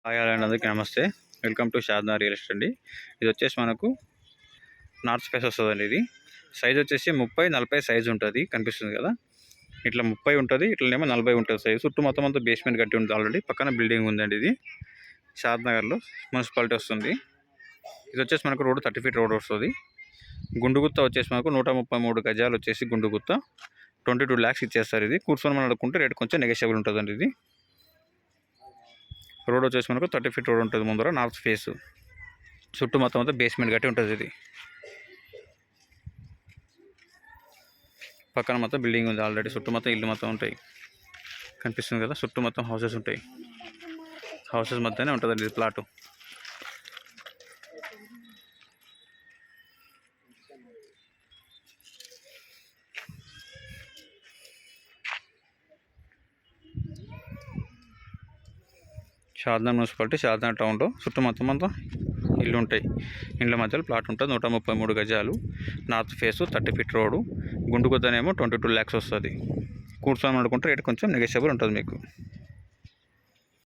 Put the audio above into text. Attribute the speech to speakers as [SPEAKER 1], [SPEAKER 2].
[SPEAKER 1] Hi అండి, అందరికీ నమస్తే. వెల్కమ్ టు షాద్నా రియల్ ఎస్టేట్ అండి. ఇది వచ్చేసి మనకు నార్త్ ఫేస్ వస్తుందండి. ఇది సైజ్ వచ్చేసి 30-40 సైజ్ ఉంటుంది, కనిపిస్తుంది కదా. ఇట్లా 30 ఉంటుంది, ఇట్లనేమో 40 ఉంటుంది సైజ్. చుట్టూ మొత్తం అంతా బేస్మెంట్ కట్టి ఉంటుంది ఆల్రెడీ. పక్కన బిల్డింగ్ ఉందండి. ఇది షాద్నగర్లో మున్సిపాలిటీ వస్తుంది. ఇది వచ్చేసి మనకు రోడ్ 30 ఫీట్ రోడ్ వస్తుంది. గుండుగుత్త వచ్చేసి మనకు 133 గజాలు వచ్చేసి గుండుగుత్త 22 lakhs ఇచ్చేస్తారు. ఇది కూర్చొని మనం అనుకుంటే రేట్ కొంచెం నెగోషియబుల్ ఉంటుందండి. ఇది రోడ్ వచ్చేసి మనకు 30 ఫీట్ రోడ్ ఉంటుంది ముందర, నార్త్ ఫేస్. చుట్టూ మొత్తం అంతా బేస్మెంట్ కట్టి ఉంటుంది. ఇది పక్కన మొత్తం బిల్డింగ్ ఉంది ఆల్రెడీ. చుట్టూ మొత్తం ఇల్లు మొత్తం ఉంటాయి, కనిపిస్తుంది కదా. చుట్టూ మొత్తం హౌసెస్ ఉంటాయి. హౌసెస్ మధ్యనే ఉంటుందండి ఇది ప్లాటు. షాద్నా మున్సిపాలిటీ, షాద్నా టౌన్లో చుట్టూ మొత్తం అంతా ఇల్లు ఉంటాయి. ఇండ్ల మధ్యలో ప్లాట్ ఉంటుంది. 133 గజాలు, నార్త్ ఫేసు, 30 ఫీట్ రోడ్డు. గుండుగుద్దనేమో 22 lakhs వస్తుంది. కూర్చొని అనుకుంటే రేట్ కొంచెం నెగోషియబుల్ ఉంటుంది మీకు.